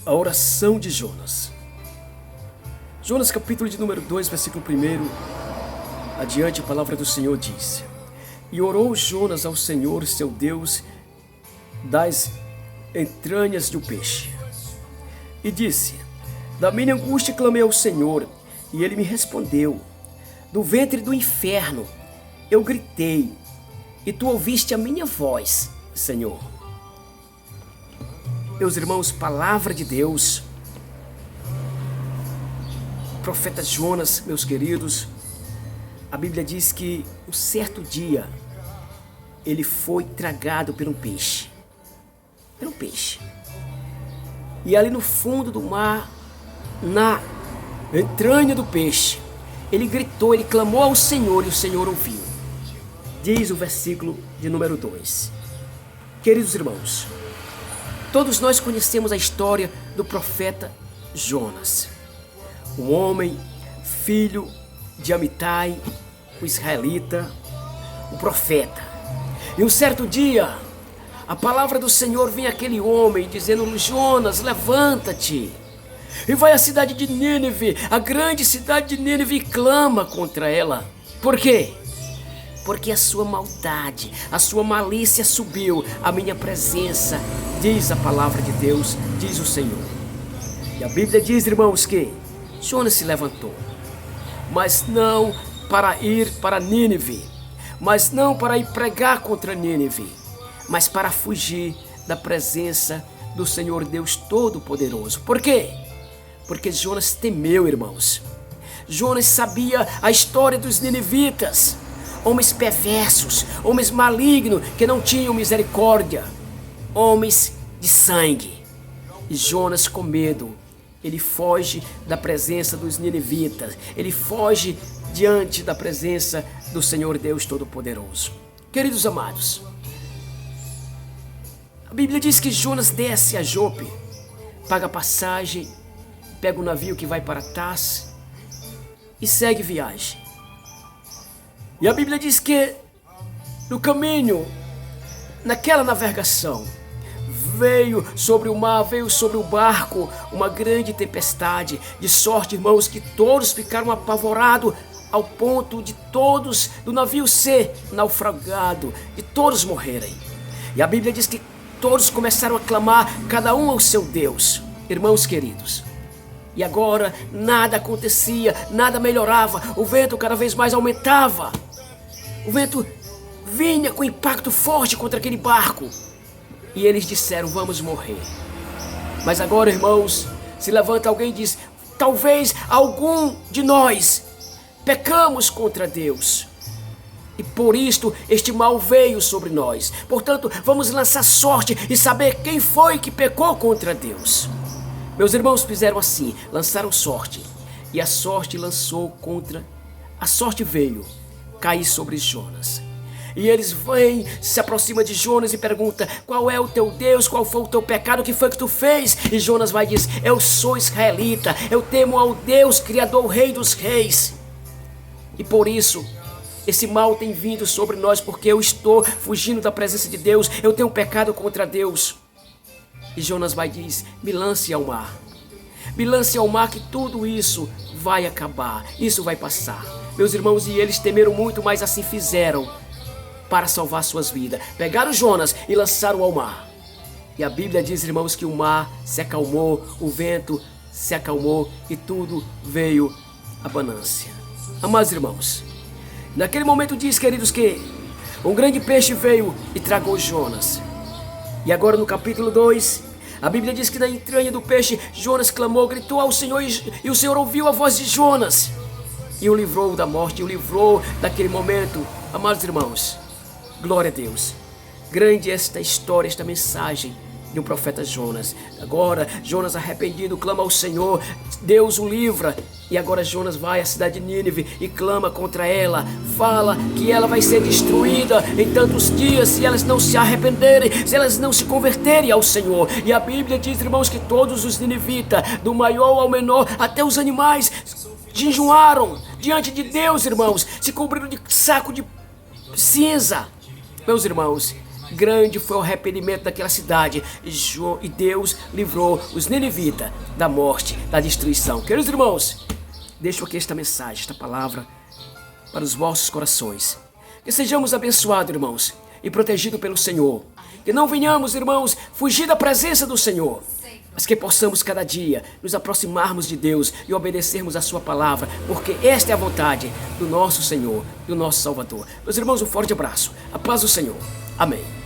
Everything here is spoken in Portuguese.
A oração de Jonas. Jonas capítulo de número 2, versículo 1. Adiante a palavra do Senhor diz: E orou Jonas ao Senhor seu Deus das entranhas do peixe. E disse: Da minha angústia clamei ao Senhor, e ele me respondeu. Do ventre do inferno eu gritei, e tu ouviste a minha voz, Senhor. Meus irmãos, palavra de Deus. Profeta Jonas, meus queridos, a Bíblia diz que um certo dia ele foi tragado por um peixe. E ali no fundo do mar, na entranha do peixe, ele gritou, ele clamou ao Senhor e o Senhor ouviu. Diz o versículo de número 2. Queridos irmãos, todos nós conhecemos a história do profeta Jonas. Um homem, filho de Amitai, o israelita, o profeta. E um certo dia, a palavra do Senhor vem àquele homem dizendo: Jonas, levanta-te e vai à cidade de Nínive, a grande cidade de Nínive, e clama contra ela. Por quê? Porque a sua maldade, a sua malícia subiu à minha presença, diz a palavra de Deus, diz o Senhor. E a Bíblia diz, irmãos, que Jonas se levantou, mas não para ir para Nínive, mas não para ir pregar contra Nínive, mas para fugir da presença do Senhor Deus Todo-Poderoso. Por quê? Porque Jonas temeu, irmãos. Jonas sabia a história dos ninivitas, homens perversos, homens malignos que não tinham misericórdia, homens de sangue. E Jonas, com medo, ele foge da presença dos ninivitas, ele foge diante da presença do Senhor Deus Todo-Poderoso. Queridos amados, a Bíblia diz que Jonas desce a Jope, paga passagem, pega o navio que vai para Tars e segue viagem. E a Bíblia diz que no caminho, naquela navegação, veio sobre o mar, veio sobre o barco uma grande tempestade, de sorte, irmãos, que todos ficaram apavorados ao ponto de todos do navio ser naufragado, de todos morrerem. E a Bíblia diz que todos começaram a clamar, cada um ao seu Deus. Irmãos queridos, e agora nada acontecia, nada melhorava, o vento cada vez mais aumentava. O vento vinha com impacto forte contra aquele barco. E eles disseram: vamos morrer. Mas agora, irmãos, se levanta alguém e diz: talvez algum de nós pecamos contra Deus, e por isto este mal veio sobre nós. Portanto, vamos lançar sorte e saber quem foi que pecou contra Deus. Meus irmãos fizeram assim, lançaram sorte, e a sorte veio cair sobre Jonas. E eles vêm, se aproximam de Jonas e perguntam: qual é o teu Deus, qual foi o teu pecado, o que foi que tu fez? E Jonas vai e diz: eu sou israelita, eu temo ao Deus Criador, Rei dos Reis, e por isso esse mal tem vindo sobre nós, porque eu estou fugindo da presença de Deus, eu tenho pecado contra Deus. E Jonas vai e diz: me lance ao mar, que tudo isso vai acabar, isso vai passar. Meus irmãos, e eles temeram muito, mas assim fizeram para salvar suas vidas. Pegaram Jonas e lançaram ao mar. E a Bíblia diz, irmãos, que o mar se acalmou, o vento se acalmou e tudo veio à bonança. Amados irmãos, naquele momento diz, queridos, que um grande peixe veio e tragou Jonas. E agora no capítulo 2, a Bíblia diz que na entranha do peixe, Jonas clamou, gritou ao Senhor, e o Senhor ouviu a voz de Jonas e o livrou da morte, o livrou daquele momento. Amados irmãos, glória a Deus. Grande esta história, esta mensagem do profeta Jonas. Agora Jonas, arrependido, clama ao Senhor, Deus o livra. E agora Jonas vai à cidade de Nínive e clama contra ela, fala que ela vai ser destruída em tantos dias se elas não se arrependerem, se elas não se converterem ao Senhor. E a Bíblia diz, irmãos, que todos os ninivitas, do maior ao menor, até os animais, jejuaram diante de Deus, irmãos, se cobriram de saco de cinza. Meus irmãos, grande foi o arrependimento daquela cidade. E Deus livrou os ninivitas da morte, da destruição. Queridos irmãos, deixo aqui esta mensagem, esta palavra para os vossos corações. Que sejamos abençoados, irmãos, e protegidos pelo Senhor. Que não venhamos, irmãos, fugir da presença do Senhor, mas que possamos cada dia nos aproximarmos de Deus e obedecermos a sua palavra, porque esta é a vontade do nosso Senhor, do nosso Salvador. Meus irmãos, um forte abraço. A paz do Senhor. Amém.